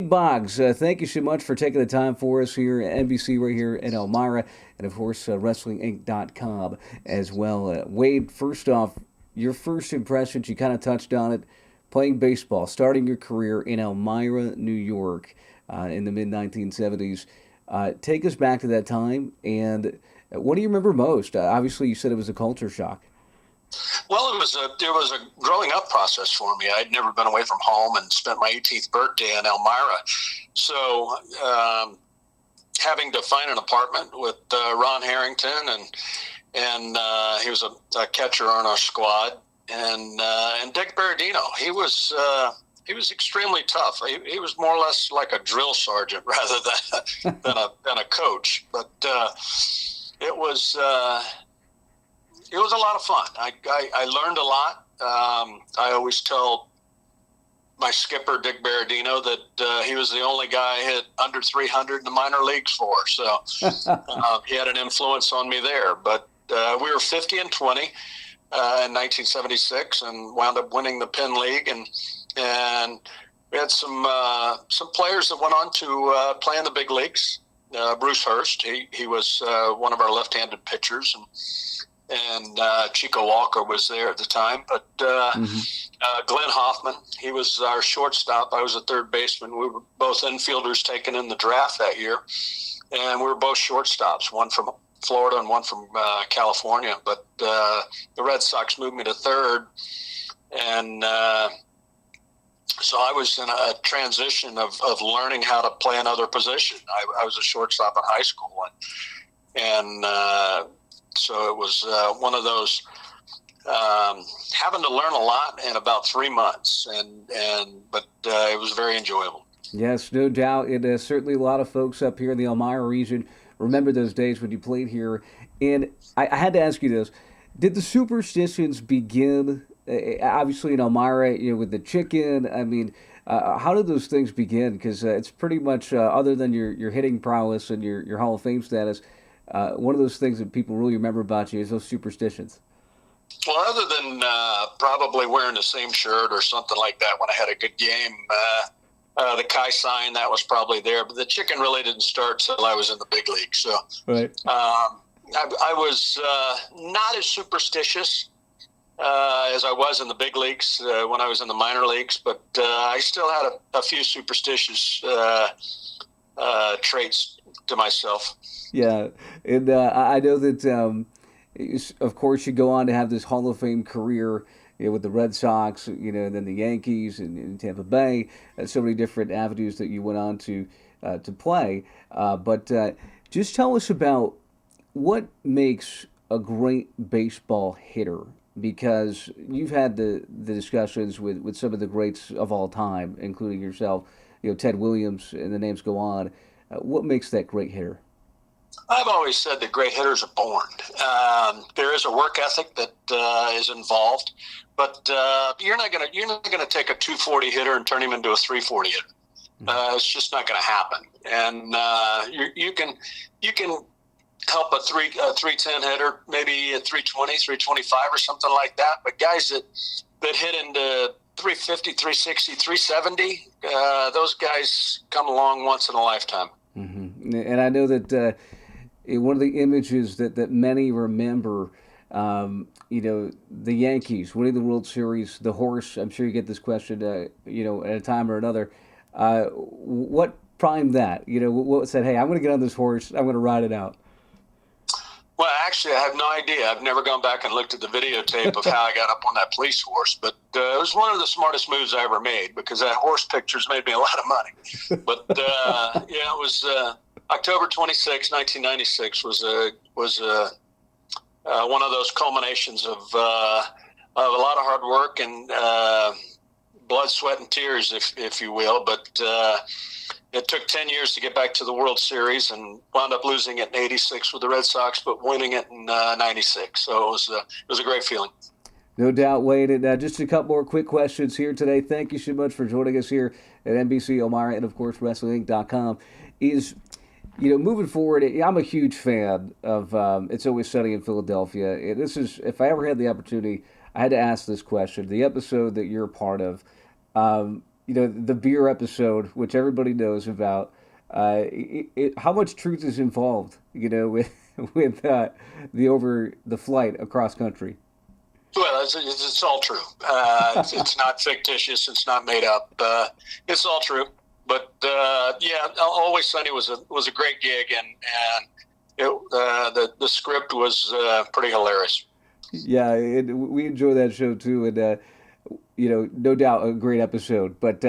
Boggs, thank you so much for taking the time for us here at NBC right here in Elmira, and of course, WrestlingInc.com as well. Wade, first off, your first impressions, you kind of touched on it, playing baseball, starting your career in Elmira, New York in the mid 1970s. Take us back to that time, and what do you remember most? Obviously, you said it was a culture shock. Well, it was a growing up process for me. I'd never been away from home and spent my 18th birthday in Elmira, so having to find an apartment with Ron Harrington and he was a catcher on our squad, and Dick Berardino. He was extremely tough. He was more or less like a drill sergeant rather than a coach. But it was it was a lot of fun. I learned a lot. I always tell my skipper, Dick Berardino, that he was the only guy I hit under 300 in the minor leagues for. So he had an influence on me there. But we were 50-20 in 1976 and wound up winning the Penn League. And we had some players that went on to play in the big leagues. Bruce Hurst, he was one of our left-handed pitchers, and Chico Walker was there at the time. But Glenn Hoffman, he was our shortstop. I was a third baseman. We were both infielders taken in the draft that year, and we were both shortstops, one from Florida and one from California. But the Red Sox moved me to third, and so I was in a transition of learning how to play another position. I was a shortstop in high school, and so it was one of those having to learn a lot in about 3 months, but it was very enjoyable. Yes, no doubt. And certainly a lot of folks up here in the Elmira region remember those days when you played here. And I had to ask you this. Did the superstitions begin, obviously in Elmira, with the chicken? I mean, how did those things begin? Because it's pretty much, other than your hitting prowess and your Hall of Fame status, one of those things that people really remember about you is those superstitions. Well, other than probably wearing the same shirt or something like that when I had a good game, the Kai sign, that was probably there. But the chicken really didn't start till I was in the big league. So Right. I was not as superstitious as I was in the big leagues when I was in the minor leagues, but I still had a few superstitious traits to myself. Yeah, and I know that, of course, you go on to have this Hall of Fame career, with the Red Sox, and then the Yankees and Tampa Bay, and so many different avenues that you went on to play. But just tell us about what makes a great baseball hitter, because you've had the discussions with some of the greats of all time, including yourself, Ted Williams, and the names go on. What makes that great hitter? I've always said that great hitters are born. There is a work ethic that is involved, but you're not gonna take a 240 hitter and turn him into a 340 hitter. It's just not going to happen. And you can help a 310 hitter, maybe a 320, 325 or something like that. But guys that hit into 350, 360, 370, those guys come along once in a lifetime. And I know that one of the images that many remember, the Yankees winning the World Series, the horse. I'm sure you get this question, at a time or another. What primed that? What said, "Hey, I'm going to get on this horse. I'm going to ride it out." Well, actually, I have no idea. I've never gone back and looked at the videotape of how I got up on that police horse, but it was one of the smartest moves I ever made because that horse pictures made me a lot of money. But yeah, it was October 26, 1996 was one of those culminations of a lot of hard work and blood, sweat, and tears, if you will. But it took 10 years to get back to the World Series and wound up losing it in '86 with the Red Sox, but winning it in '96. So it was a great feeling. No doubt, Wade. And just a couple more quick questions here today. Thank you so much for joining us here at NBC Elmira and, of course, WrestlingInc.com. Moving forward, I'm a huge fan of It's Always Sunny in Philadelphia. This is, if I ever had the opportunity, I had to ask this question. The episode that you're a part of, the beer episode, which everybody knows about. How much truth is involved, with with the flight across country? Well, it's all true. It's not fictitious. It's not made up. It's all true. But yeah, Always Sunny was a great gig, and the script was pretty hilarious. Yeah, we enjoy that show too, and no doubt a great episode. But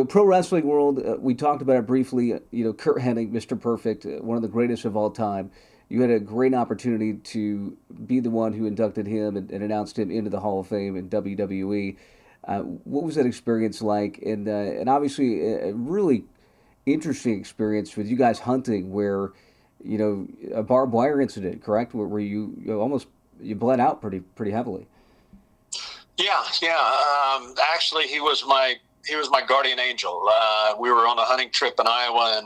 pro wrestling world, we talked about it briefly. Curt Hennig, Mr. Perfect, one of the greatest of all time. You had a great opportunity to be the one who inducted him and announced him into the Hall of Fame in WWE. What was that experience like? And obviously a really interesting experience with you guys hunting, where a barbed wire incident, correct? Where you almost you bled out pretty heavily. Yeah, yeah. Actually, he was my guardian angel. We were on a hunting trip in Iowa,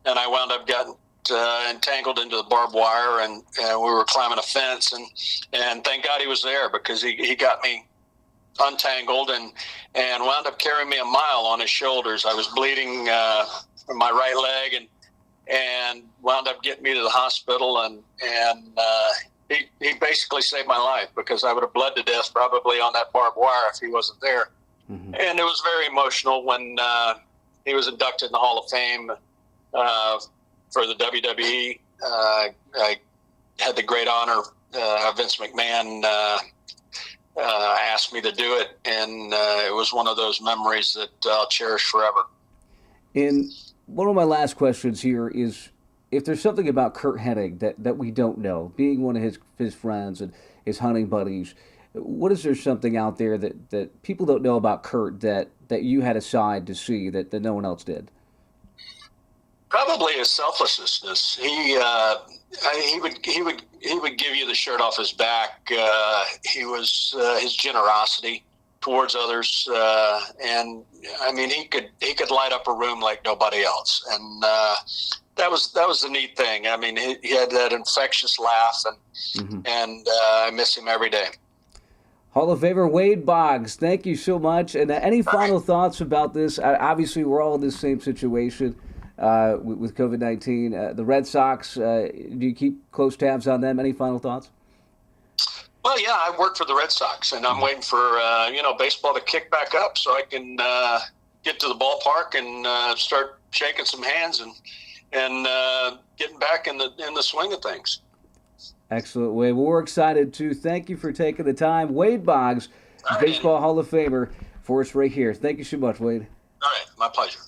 and I wound up getting entangled into the barbed wire, and we were climbing a fence, and thank God he was there, because he got me untangled and wound up carrying me a mile on his shoulders. I was bleeding from my right leg, and wound up getting me to the hospital, and he basically saved my life, because I would have bled to death probably on that barbed wire if he wasn't there. Mm-hmm. And it was very emotional when he was inducted in the Hall of Fame for the WWE. I had the great honor. Vince McMahon asked me to do it, and it was one of those memories that I'll cherish forever. And one of my last questions here is, if there's something about Curt Hennig that we don't know, being one of his friends and his hunting buddies, what is there something out there that people don't know about Curt that you had a side to see that no one else did? Probably his selflessness. He would give you the shirt off his back. He was his generosity towards others, and I mean he could light up a room like nobody else, and that was the neat thing. I mean he had that infectious laugh, and I miss him every day. Hall of Famer Wade Boggs, thank you so much. And any final thoughts about this? Obviously, we're all in this same situation with COVID-19. The Red Sox, do you keep close tabs on them? Any final thoughts? Well, yeah, I work for the Red Sox, and I'm waiting for baseball to kick back up so I can get to the ballpark and start shaking some hands and getting back in the swing of things. Excellent, Wade. Well, we're excited too. Thank you for taking the time. Wade Boggs, Baseball Hall of Famer, for us right here. Thank you so much, Wade. All right, my pleasure.